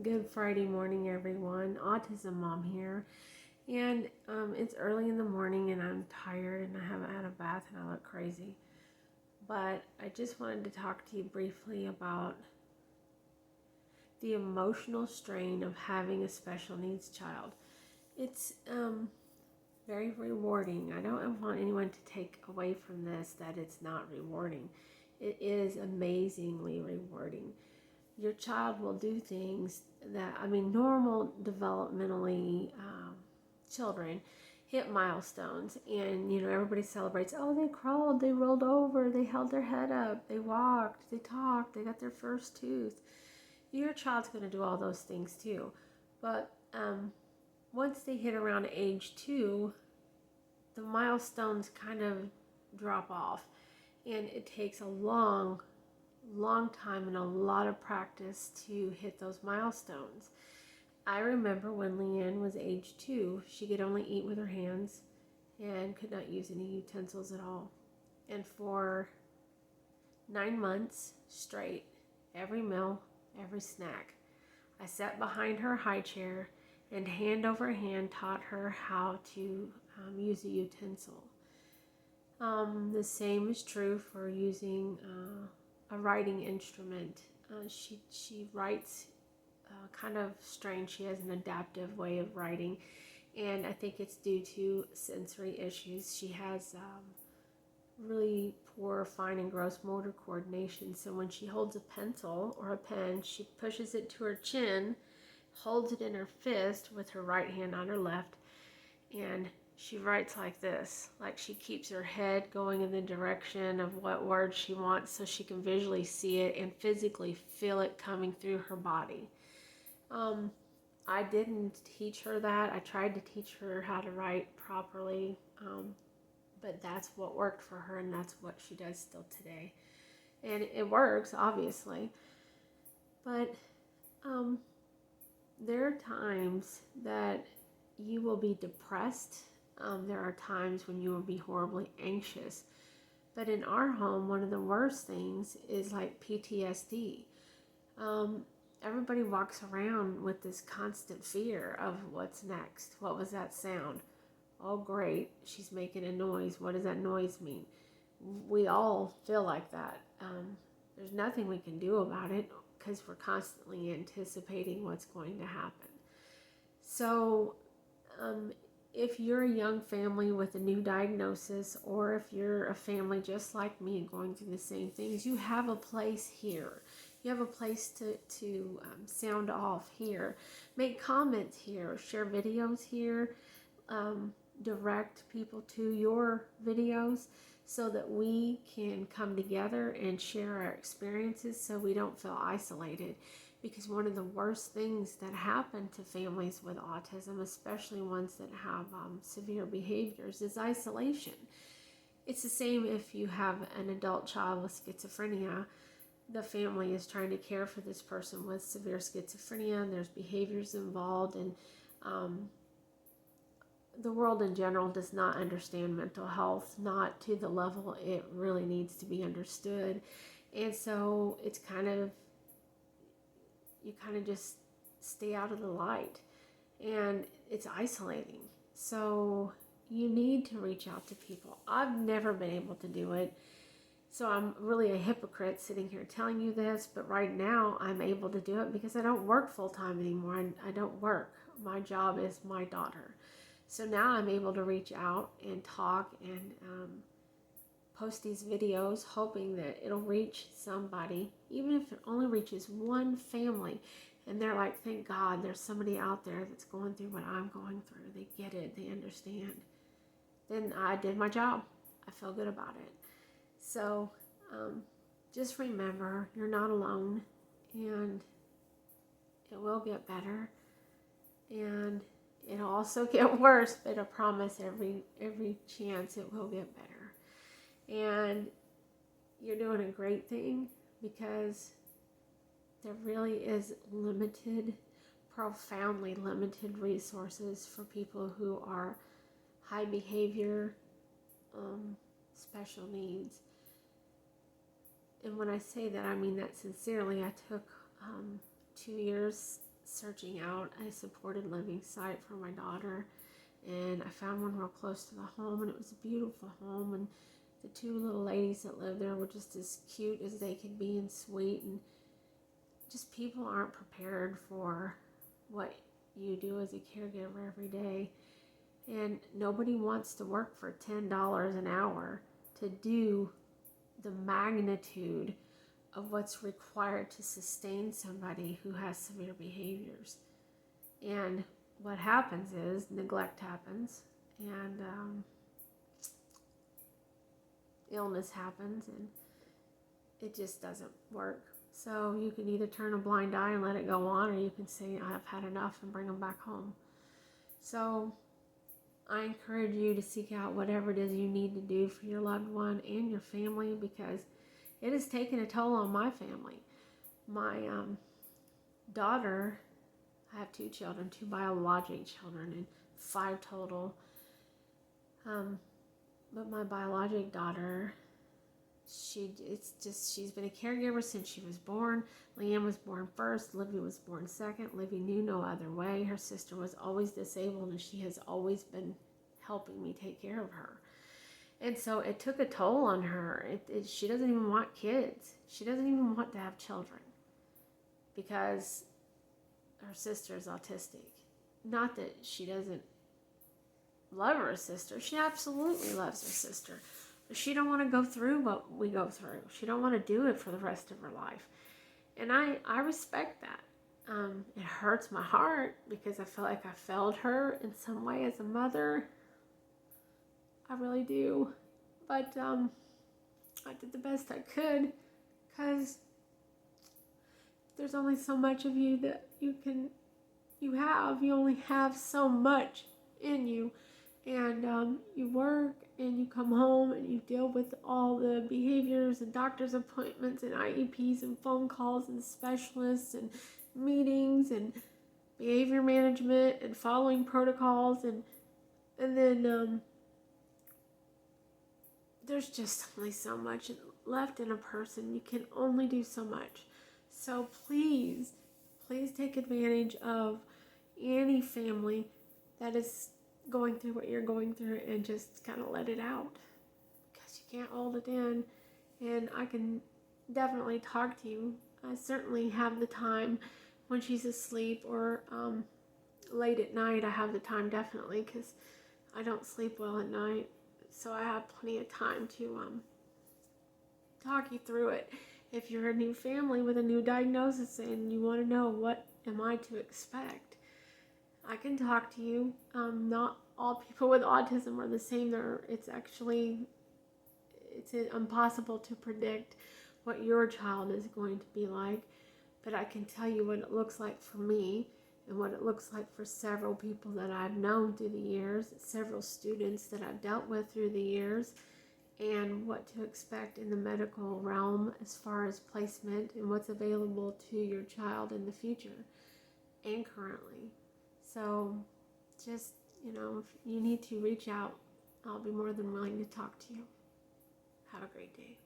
Good Friday morning, everyone. Autism Mom here. And it's early in the morning and I'm tired and I haven't had a bath and I look crazy. But I just wanted to talk to you briefly about the emotional strain of having a special needs child. It's very rewarding. I don't want anyone to take away from this that it's not rewarding. It is amazingly rewarding. Your child will do things that, normal developmentally children hit milestones and, everybody celebrates. Oh, they crawled, they rolled over, they held their head up, they walked, they talked, they got their first tooth. Your child's going to do all those things too. But once they hit around age 2, the milestones kind of drop off. And it takes a long time and a lot of practice to hit those milestones. I remember when Leanne was age 2, she could only eat with her hands and could not use any utensils at all. And for 9 months straight, every meal, every snack, I sat behind her high chair and hand over hand taught her how to use a utensil. The same is true for using a writing instrument. She writes kind of strange. She has an adaptive way of writing, and I think it's due to sensory issues. She has really poor fine and gross motor coordination, so when she holds a pencil or a pen, she pushes it to her chin, holds it in her fist with her right hand on her left, and she writes like this, like she keeps her head going in the direction of what word she wants so she can visually see it and physically feel it coming through her body. I didn't teach her that. I tried to teach her how to write properly, but that's what worked for her and that's what she does still today. And it works, obviously. But there are times that you will be depressed. There are times when you will be horribly anxious. But in our home, one of the worst things is like PTSD. Everybody walks around with this constant fear of what's next. What was that sound? Oh, great, she's making a noise. What does that noise mean? We all feel like that. There's nothing we can do about it because we're constantly anticipating what's going to happen. So, if you're a young family with a new diagnosis, or if you're a family just like me going through the same things, you have a place here. You have a place to sound off here, make comments here, share videos here, direct people to your videos so that we can come together and share our experiences so we don't feel isolated. Because one of the worst things that happen to families with autism, especially ones that have severe behaviors, is isolation. It's the same if you have an adult child with schizophrenia. The family is trying to care for this person with severe schizophrenia, and there's behaviors involved, and the world in general does not understand mental health, not to the level it really needs to be understood. And so it's you kind of just stay out of the light, and it's isolating. So you need to reach out to people. I've never been able to do it, so I'm really a hypocrite sitting here telling you this, but right now I'm able to do it because I don't work full time anymore. I don't work. My job is my daughter. So now I'm able to reach out and talk and post these videos, hoping that it'll reach somebody, even if it only reaches one family, and they're like, thank God there's somebody out there that's going through what I'm going through. They get it, they understand. Then I did my job. I feel good about it. So just remember, you're not alone, and it will get better, and it'll also get worse, but I promise every chance it will get better. And you're doing a great thing, because there really is profoundly limited resources for people who are high behavior, special needs. And when I say that, I mean that sincerely. I took 2 years searching out a supported living site for my daughter, and I found one real close to the home, and it was a beautiful home, and the two little ladies that lived there were just as cute as they could be and sweet, and just people aren't prepared for what you do as a caregiver every day. And nobody wants to work for $10 an hour to do the magnitude of what's required to sustain somebody who has severe behaviors. And what happens is neglect happens, and illness happens, and it just doesn't work. So you can either turn a blind eye and let it go on, or you can say, I've had enough, and bring them back home. So I encourage you to seek out whatever it is you need to do for your loved one and your family, because it has taken a toll on my family. My daughter, I have 2 children, 2 biologic children, and 5 total. But my biologic daughter, she's been a caregiver since she was born. Leanne was born first. Livy was born second. Livy knew no other way. Her sister was always disabled, and she has always been helping me take care of her. And so it took a toll on her. She doesn't even want kids. She doesn't even want to have children because her sister is autistic. Not that she doesn't love her sister. She absolutely loves her sister. But she don't want to go through what we go through. She don't want to do it for the rest of her life. And I respect that. It hurts my heart because I feel like I failed her in some way as a mother. I really do. But I did the best I could, because there's only so much of you that you have. You only have so much in you. And you work and you come home and you deal with all the behaviors and doctor's appointments and IEPs and phone calls and specialists and meetings and behavior management and following protocols, and then there's just only so much left in a person. You can only do so much. So please take advantage of any family that is going through what you're going through, and just kind of let it out, because you can't hold it in. And I can definitely talk to you. I certainly have the time when she's asleep, or late at night. I have the time, definitely, because I don't sleep well at night, so I have plenty of time to talk you through it. If you're a new family with a new diagnosis and you want to know what am I to expect, I can talk to you. Not all people with autism are the same. It's impossible to predict what your child is going to be like, but I can tell you what it looks like for me, and what it looks like for several people that I've known through the years, several students that I've dealt with through the years, and what to expect in the medical realm as far as placement and what's available to your child in the future and currently. So just, if you need to reach out, I'll be more than willing to talk to you. Have a great day.